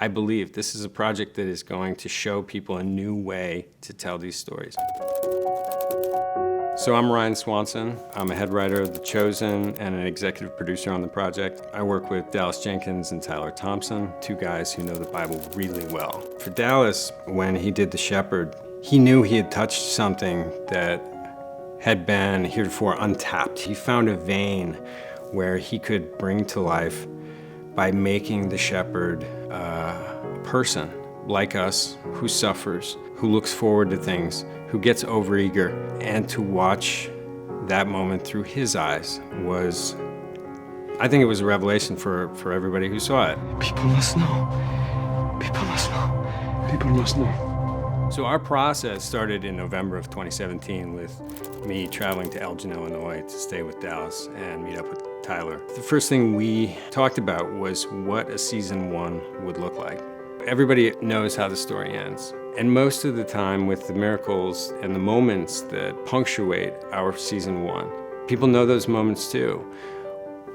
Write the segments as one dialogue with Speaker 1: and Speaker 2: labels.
Speaker 1: I believe this is a project that is going to show people a new way to tell these stories. So I'm Ryan Swanson. I'm a head writer of The Chosen and an executive producer on the project. I work with Dallas Jenkins and Tyler Thompson, two guys who know the Bible really well. For Dallas, when he did The Shepherd, he knew he had touched something that had been heretofore untapped. He found a vein where he could bring to life by making the shepherd a person like us, who suffers, who looks forward to things, who gets overeager, and to watch that moment through his eyes was, I think it was a revelation for everybody who saw it.
Speaker 2: People must know. People must know. People must know.
Speaker 1: So our process started in November of 2017 with me traveling to Elgin, Illinois to stay with Dallas and meet up with Tyler. The first thing we talked about was what a season 1 would look like. Everybody knows how the story ends. And most of the time with the miracles and the moments that punctuate our season 1, people know those moments too.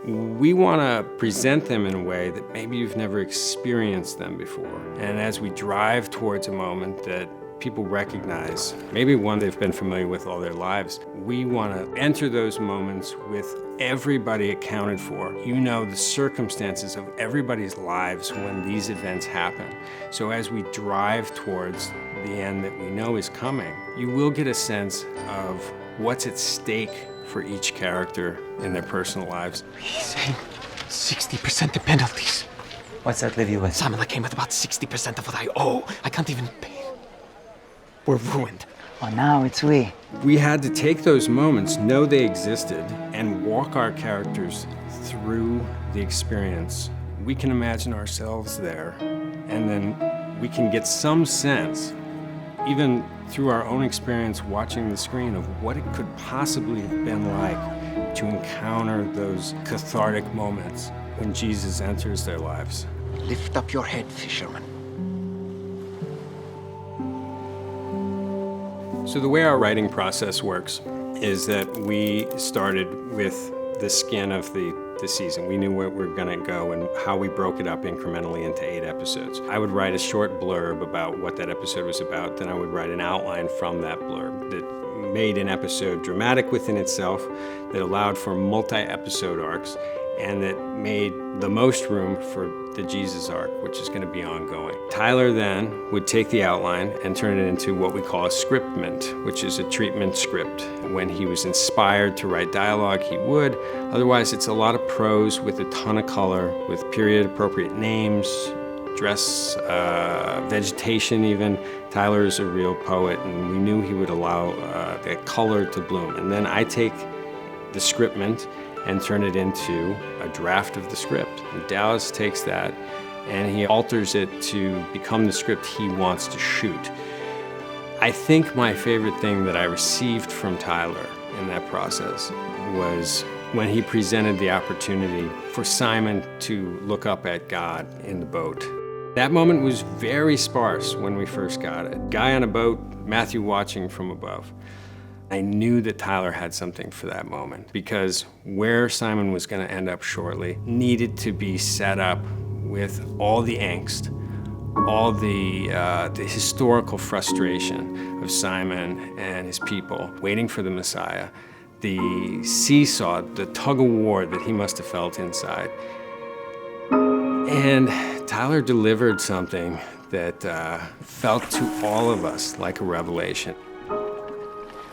Speaker 1: We want to present them in a way that maybe you've never experienced them before. And as we drive towards a moment that people recognize, maybe one they've been familiar with all their lives, we want to enter those moments with everybody accounted for. You know the circumstances of everybody's lives when these events happen. So as we drive towards the end that we know is coming, you will get a sense of what's at stake for each character in their personal lives.
Speaker 2: He's saying 60% the penalties.
Speaker 3: What's that leave you with?
Speaker 2: Simon, I came with about 60% of what I owe. I can't even pay. We're ruined.
Speaker 3: Oh, now it's we.
Speaker 1: We had to take those moments, know they existed, and walk our characters through the experience. We can imagine ourselves there, and then we can get some sense, even through our own experience watching the screen, of what it could possibly have been like to encounter those cathartic moments when Jesus enters their lives.
Speaker 2: Lift up your head, fisherman.
Speaker 1: So the way our writing process works is that we started with the skin of the season. We knew where we were going to go and how we broke it up incrementally into 8 episodes. I would write a short blurb about what that episode was about, then I would write an outline from that blurb that made an episode dramatic within itself, that allowed for multi-episode arcs, and that made the most room for the Jesus arc, which is going to be ongoing. Tyler then would take the outline and turn it into what we call a scriptment, which is a treatment script. When he was inspired to write dialogue, he would. Otherwise, it's a lot of prose with a ton of color, with period-appropriate names, dress, vegetation even. Tyler is a real poet, and we knew he would allow that color to bloom. And then I take the scriptment and turn it into a draft of the script. And Dallas takes that and he alters it to become the script he wants to shoot. I think my favorite thing that I received from Tyler in that process was when he presented the opportunity for Simon to look up at God in the boat. That moment was very sparse when we first got it. Guy on a boat, Matthew watching from above. I knew that Tyler had something for that moment because where Simon was going to end up shortly needed to be set up with all the angst, all the historical frustration of Simon and his people waiting for the Messiah, the seesaw, the tug of war that he must have felt inside. And Tyler delivered something that felt to all of us like a revelation.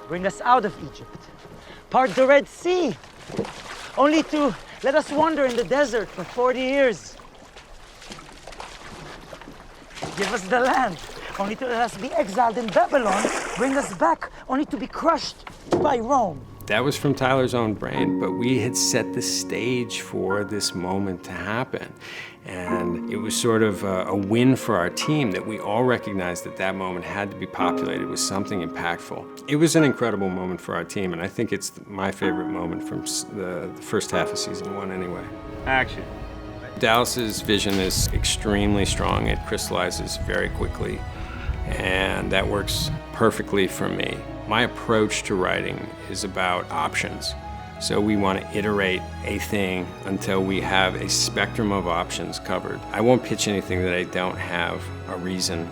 Speaker 3: Bring us out of Egypt. Part the Red Sea. Only to let us wander in the desert for 40 years. Give us the land. Only to let us be exiled in Babylon. Bring us back. Only to be crushed by Rome.
Speaker 1: That was from Tyler's own brain, but we had set the stage for this moment to happen. And it was sort of a win for our team that we all recognized that that moment had to be populated with something impactful. It was an incredible moment for our team, and I think it's my favorite moment from the first half of season 1 anyway.
Speaker 4: Action.
Speaker 1: Dallas's vision is extremely strong. It crystallizes very quickly, and that works perfectly for me. My approach to writing is about options. So we want to iterate a thing until we have a spectrum of options covered. I won't pitch anything that I don't have a reason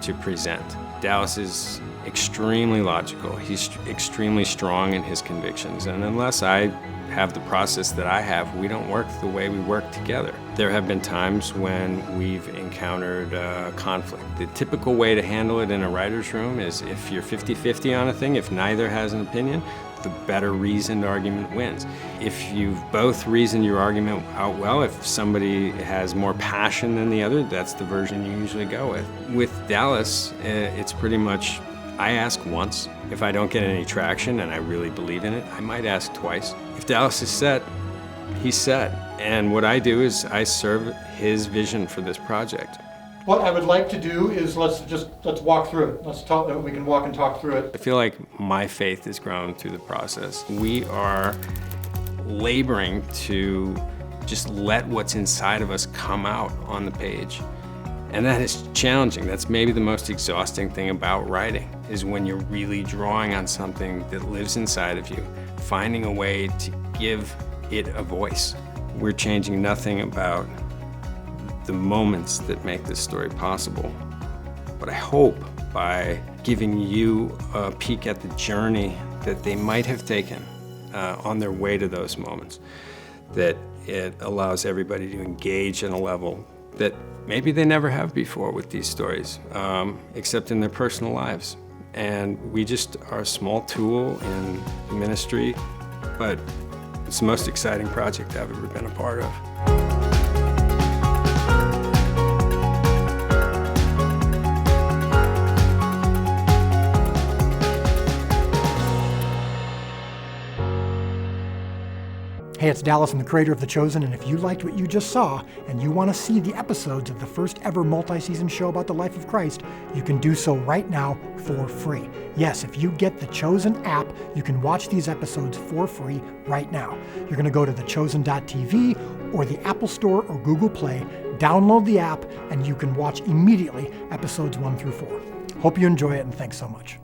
Speaker 1: to present. Dallas is extremely logical. He's extremely strong in his convictions, and unless I have the process that I have, we don't work the way we work together. There have been times when we've encountered conflict. The typical way to handle it in a writer's room is if you're 50-50 on a thing, if neither has an opinion, the better reasoned argument wins. If you've both reasoned your argument out well, if somebody has more passion than the other, that's the version you usually go with. With Dallas, it's pretty much, I ask once. If I don't get any traction and I really believe in it, I might ask twice. If Dallas is set, he's set. And what I do is I serve his vision for this project.
Speaker 4: What I would like to do is let's walk through it. Let's talk. We can walk and talk through it.
Speaker 1: I feel like my faith has grown through the process. We are laboring to just let what's inside of us come out on the page. And that is challenging. That's maybe the most exhausting thing about writing, is when you're really drawing on something that lives inside of you, finding a way to give it a voice. We're changing nothing about the moments that make this story possible. But I hope by giving you a peek at the journey that they might have taken on their way to those moments, that it allows everybody to engage in a level that maybe they never have before with these stories, except in their personal lives. And we just are a small tool in the ministry, but it's the most exciting project I've ever been a part of.
Speaker 5: Hey, it's Dallas. I'm the creator of The Chosen, and if you liked what you just saw and you want to see the episodes of the first ever multi-season show about the life of Christ, you can do so right now for free. Yes, if you get the Chosen app, you can watch these episodes for free right now. You're going to go to thechosen.tv or the Apple Store or Google Play, download the app, and you can watch immediately episodes 1 through 4. Hope you enjoy it, and thanks so much.